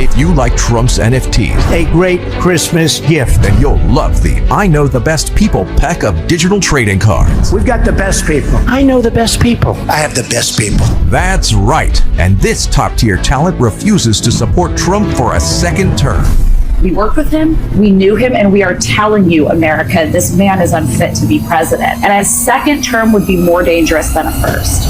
If you like Trump's NFTs, A great Christmas gift. then you'll love the I Know the Best People pack of digital trading cards. We've got the best people. I know the best people. I have the best people. That's right. And this top-tier talent refuses to support Trump for a second term. We worked with him, we knew him, and we are telling you, America, this man is unfit to be president. And a second term would be more dangerous than a first.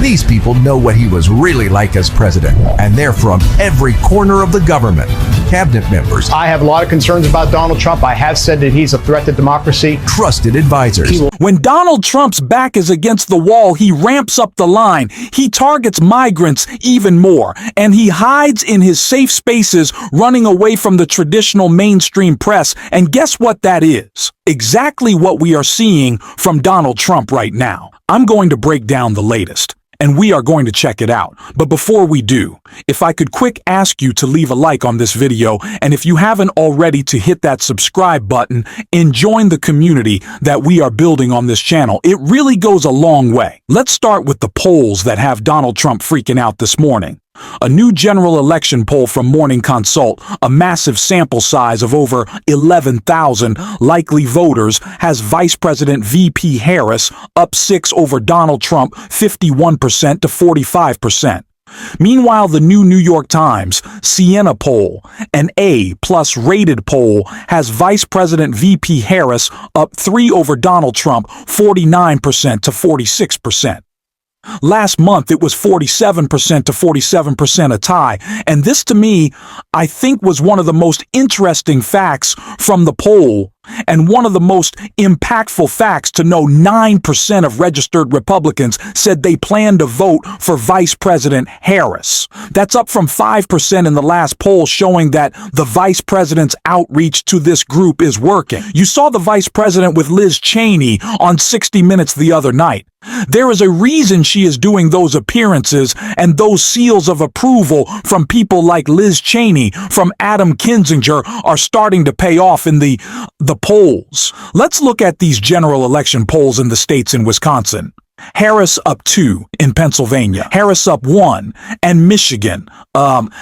These people know what he was really like as president, and they're from every corner of the government. Cabinet members, I have a lot of concerns about Donald Trump. I have said that he's a threat to democracy. trusted advisors, When Donald Trump's back is against the wall, he ramps up the line. He targets migrants even more, and he hides in his safe spaces, running away from the traditional mainstream press. And guess what that is? Exactly what we are seeing from Donald Trump right now. I'm going to break down the latest, and we are going to check it out. But before we do, if I could quick ask you to leave a like on this video, and if you haven't already, to hit that subscribe button and join the community that we are building on this channel. It really goes a long way. Let's start with the polls that have Donald Trump freaking out this morning. A new general election poll from Morning Consult, a massive sample size of over 11,000 likely voters, has Vice President VP Harris up 6 over Donald Trump, 51% to 45%. Meanwhile, the new New York Times Siena poll, an A+ rated poll, has Vice President VP Harris up 3 over Donald Trump, 49% to 46%. Last month, it was 47% to 47%, a tie. And this, to me, I think was one of the most interesting facts from the poll, and one of the most impactful facts to know. 9% of registered Republicans said they plan to vote for Vice President Harris. That's up from 5% in the last poll, showing that the vice president's outreach to this group is working. You saw the vice president with Liz Cheney on 60 Minutes the other night. There is a reason she is doing those appearances, and those seals of approval from people like Liz Cheney, from Adam Kinzinger, are starting to pay off in the polls. Let's look at these general election polls in the states in Wisconsin. Harris up 2 in Pennsylvania, Harris up 1, and Michigan.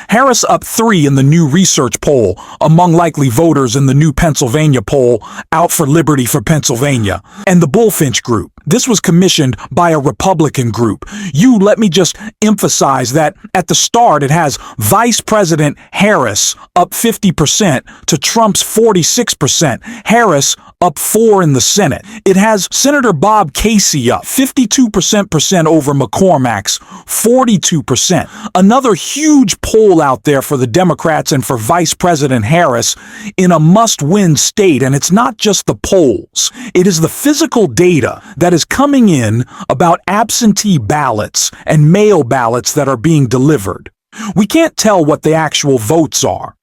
Harris up 3 in the new research poll among likely voters in the new Pennsylvania poll, Out for Liberty for Pennsylvania. And the Bullfinch Group. This was commissioned by a Republican group. Let me just emphasize that at the start it has Vice President Harris up 50% to Trump's 46%. Harris up 4 in the Senate. It has Senator Bob Casey up 52% over McCormack's 42%. Another huge poll out there for the Democrats and for Vice President Harris in a must-win state. And it's not just the polls. It is the physical data that is coming in about absentee ballots and mail ballots that are being delivered. We can't tell what the actual votes are,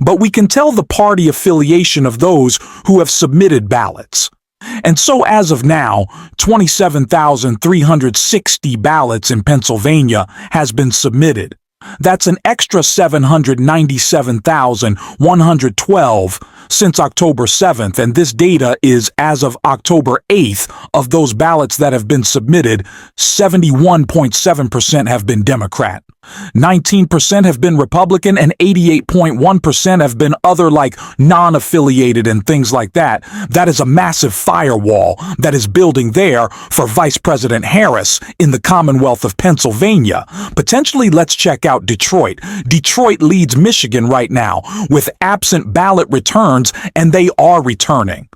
but we can tell the party affiliation of those who have submitted ballots. And so as of now, 27,360 ballots in Pennsylvania has been submitted. That's an extra 797,112 since October 7th, and this data is as of October 8th. Of those ballots that have been submitted, 71.7% have been Democrat. 19% have been Republican, and 88.1% have been other, like non-affiliated and things like that. That is a massive firewall that is building there for Vice President Harris in the Commonwealth of Pennsylvania. Potentially, let's check out Detroit. Detroit leads Michigan right now with absent ballot returns, and they are returning.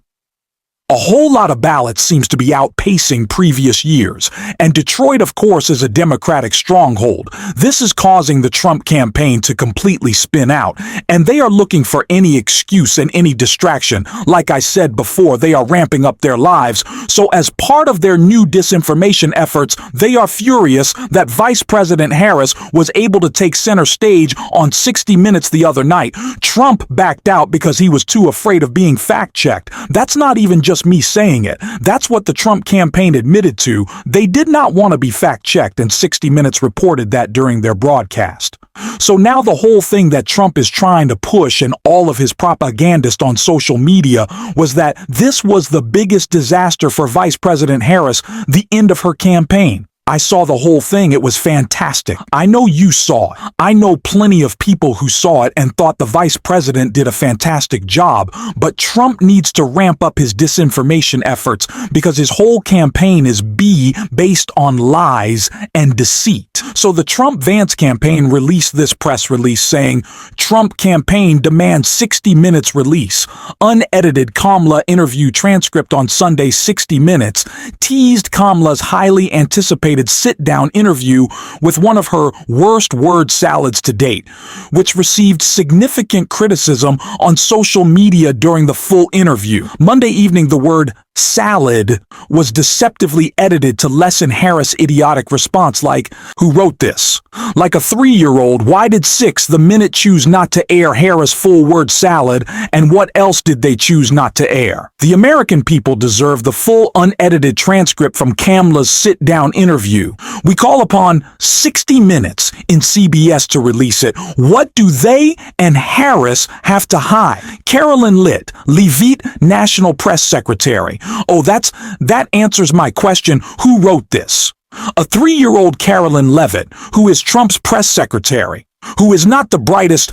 A whole lot of ballots seems to be outpacing previous years, and Detroit, of course, is a Democratic stronghold. This is causing the Trump campaign to completely spin out, and they are looking for any excuse and any distraction. Like I said before, they are ramping up their lives, so as part of their new disinformation efforts, they are furious that Vice President Harris was able to take center stage on 60 Minutes the other night. Trump backed out because he was too afraid of being fact-checked. That's not even just me saying it. That's what the Trump campaign admitted to. They did not want to be fact-checked, and 60 Minutes reported that during their broadcast. So now the whole thing that Trump is trying to push, and all of his propagandists on social media, was that this was the biggest disaster for Vice President Harris, the end of her campaign. I saw the whole thing. It was fantastic. I know you saw it. I know plenty of people who saw it and thought the vice president did a fantastic job, but Trump needs to ramp up his disinformation efforts because his whole campaign is based on lies and deceit. So the Trump-Vance campaign released this press release saying, Trump campaign demands 60 Minutes release. Unedited Kamala interview transcript on Sunday 60 Minutes teased Kamala's highly anticipated sit-down interview with one of her worst word salads to date, which received significant criticism on social media during the full interview. Monday evening, the word salad was deceptively edited to lessen Harris' idiotic response like, who wrote this? Like a 3-year-old, why did 6 the Minute choose not to air Harris' full word salad, and what else did they choose not to air? The American people deserve the full unedited transcript from Kamala's sit-down interview. We call upon 60 Minutes in CBS to release it. What do they and Harris have to hide? Carolyn Levitt, National Press Secretary. Oh, that answers my question. Who wrote this? A 3-year-old Carolyn Levitt, who is Trump's press secretary, who is not the brightest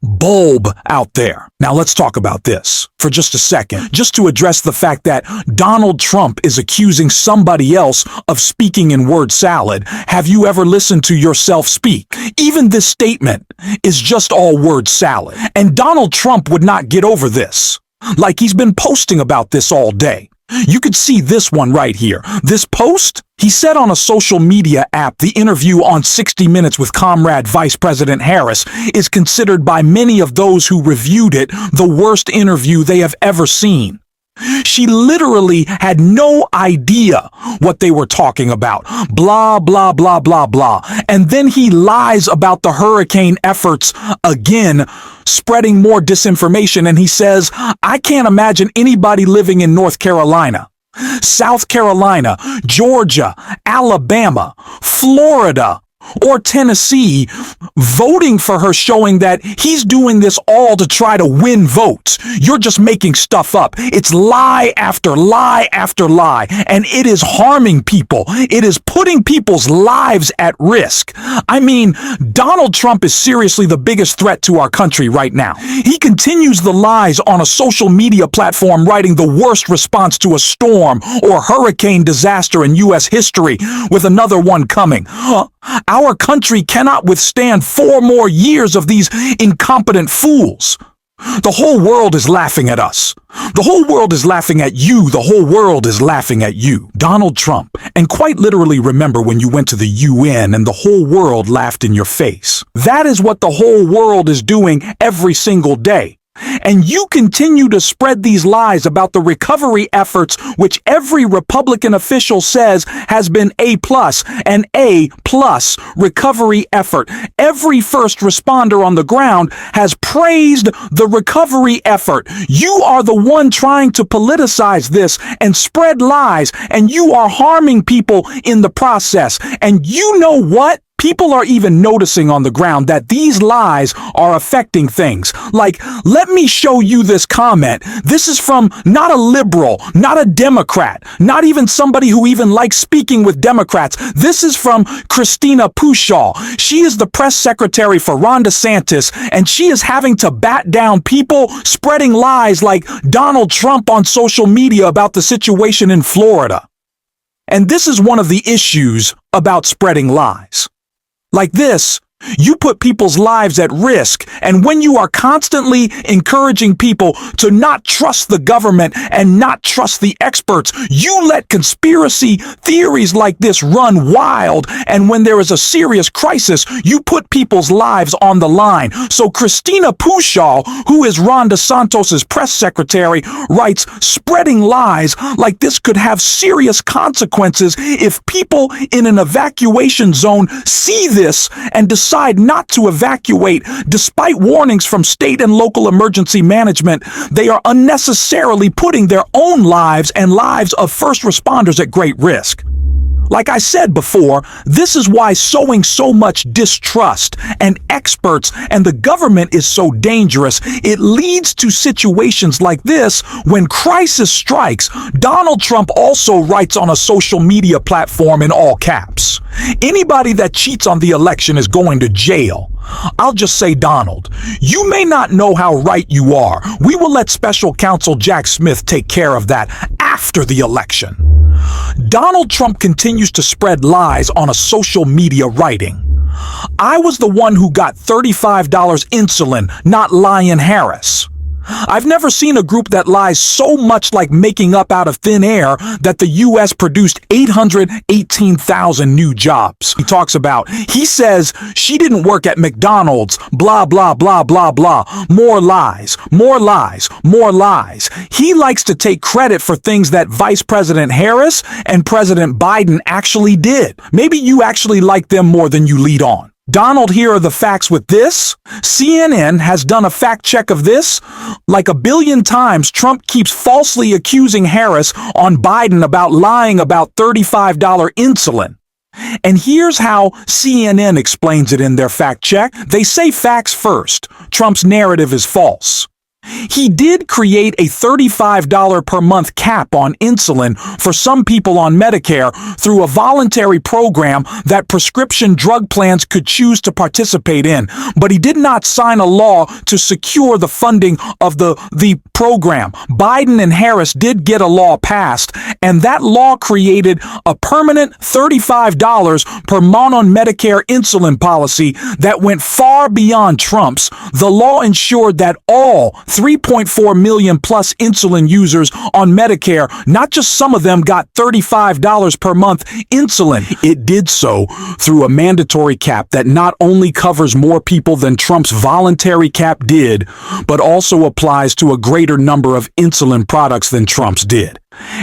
bulb out there. Now let's talk about this for just a second, just to address the fact that Donald Trump is accusing somebody else of speaking in word salad. Have you ever listened to yourself speak? Even this statement is just all word salad. And Donald Trump would not get over this. Like he's been posting about this all day. You could see this one right here. This post, he said on a social media app, the interview on 60 Minutes with Comrade Vice President Harris is considered by many of those who reviewed it the worst interview they have ever seen. She literally had no idea what they were talking about. Blah, blah, blah, blah, blah. And then he lies about the hurricane efforts again, spreading more disinformation. And he says, I can't imagine anybody living in North Carolina, South Carolina, Georgia, Alabama, Florida, or Tennessee voting for her, showing that he's doing this all to try to win votes. You're just making stuff up. It's lie after lie after lie, and it is harming people. It is putting people's lives at risk. I mean, Donald Trump is seriously the biggest threat to our country right now. He continues the lies on a social media platform, writing the worst response to a storm or hurricane disaster in U.S. history, with another one coming. Our country cannot withstand 4 more years of these incompetent fools. The whole world is laughing at us. The whole world is laughing at you. The whole world is laughing at you. Donald Trump. And quite literally, remember when you went to the UN and the whole world laughed in your face. That is what the whole world is doing every single day. And you continue to spread these lies about the recovery efforts, which every Republican official says has been an A+ recovery effort. Every first responder on the ground has praised the recovery effort. You are the one trying to politicize this and spread lies, and you are harming people in the process. And you know what? People are even noticing on the ground that these lies are affecting things. Like, let me show you this comment. This is from not a liberal, not a Democrat, not even somebody who even likes speaking with Democrats. This is from Christina Pushaw. She is the press secretary for Ron DeSantis, and she is having to bat down people spreading lies like Donald Trump on social media about the situation in Florida. And this is one of the issues about spreading lies. Like this, you put people's lives at risk, and when you are constantly encouraging people to not trust the government and not trust the experts, you let conspiracy theories like this run wild, and when there is a serious crisis, you put people's lives on the line. So Christina Pushaw, who is Ron DeSantis' press secretary, writes, spreading lies like this could have serious consequences if people in an evacuation zone see this and decide not to evacuate. Despite warnings from state and local emergency management, they are unnecessarily putting their own lives and lives of first responders at great risk. Like I said before, this is why sowing so much distrust and experts and the government is so dangerous. It leads to situations like this. When crisis strikes, Donald Trump also writes on a social media platform in all caps, "Anybody that cheats on the election is going to jail." I'll just say, Donald, you may not know how right you are. We will let Special Counsel Jack Smith take care of that after the election. Donald Trump continues to spread lies on a social media writing. "I was the one who got $35 insulin, not Lyon Harris." I've never seen a group that lies so much like making up out of thin air that the U.S. produced 818,000 new jobs. He says she didn't work at McDonald's, blah, blah, blah, blah, blah. More lies, more lies, more lies. He likes to take credit for things that Vice President Harris and President Biden actually did. Maybe you actually like them more than you lead on. Donald, here are the facts with this. CNN has done a fact check of this. Like a billion times, Trump keeps falsely accusing Harris on Biden about lying about $35 insulin. And here's how CNN explains it in their fact check. They say facts first. Trump's narrative is false. He did create a $35 per month cap on insulin for some people on Medicare through a voluntary program that prescription drug plans could choose to participate in, but he did not sign a law to secure the funding of the program. Biden and Harris did get a law passed, and that law created a permanent $35 per month on Medicare insulin policy that went far beyond Trump's. The law ensured that all 3.4 million plus insulin users on Medicare, not just some of them, got $35 per month insulin. It did so through a mandatory cap that not only covers more people than Trump's voluntary cap did, but also applies to a greater number of insulin products than Trump's did,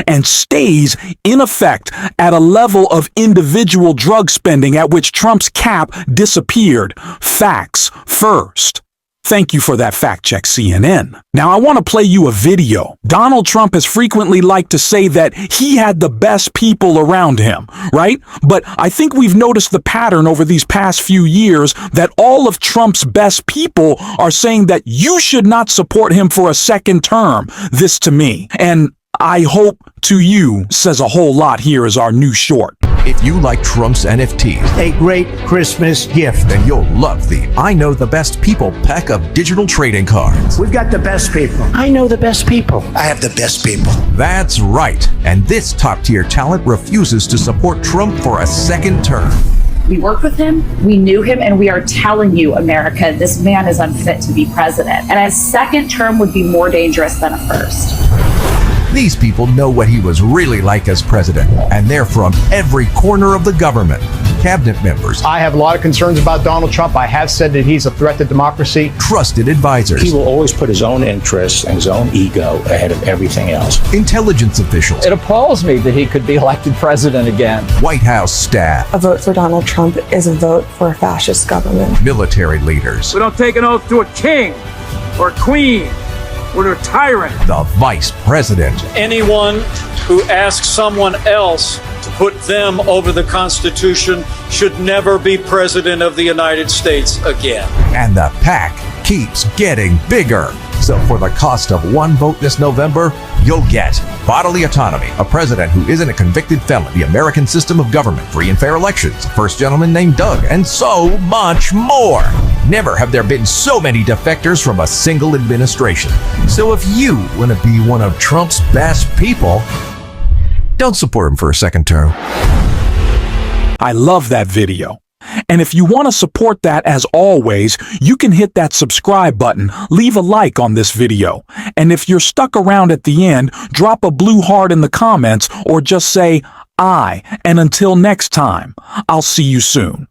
and stays in effect at a level of individual drug spending at which Trump's cap disappeared. Facts first. Thank you for that fact check, CNN. Now I want to play you a video. Donald Trump has frequently liked to say that he had the best people around him, right? But I think we've noticed the pattern over these past few years that all of Trump's best people are saying that you should not support him for a second term. This to me, and I hope to you, says a whole lot. Here is our new short. If you like Trump's NFTs, A great Christmas gift. then you'll love the I Know the Best People pack of digital trading cards. We've got the best people. I know the best people. I have the best people. That's right. And this top-tier talent refuses to support Trump for a second term. We worked with him, we knew him, and we are telling you, America, this man is unfit to be president. And a second term would be more dangerous than a first. These people know what he was really like as president, and they're from every corner of the government. Cabinet members, I have a lot of concerns about Donald Trump. I have said that he's a threat to democracy. trusted advisors, He will always put his own interests and his own ego ahead of everything else. intelligence officials, It appalls me that he could be elected president again. White House staff, A vote for Donald Trump is a vote for a fascist government. military leaders, We don't take an oath to a king or a queen or to a tyrant. the vice president, Anyone who asks someone else to put them over the Constitution should never be president of the United States again. and the pack keeps getting bigger. So for the cost of one vote this November, you'll get bodily autonomy, a president who isn't a convicted felon, the American system of government, free and fair elections, a first gentleman named Doug, and so much more. Never have there been so many defectors from a single administration. So if you want to be one of Trump's best people, don't support him for a second term. I love that video. And if you want to support that, as always, you can hit that subscribe button, leave a like on this video. And if you're stuck around at the end, drop a blue heart in the comments or just say, "I." And until next time, I'll see you soon.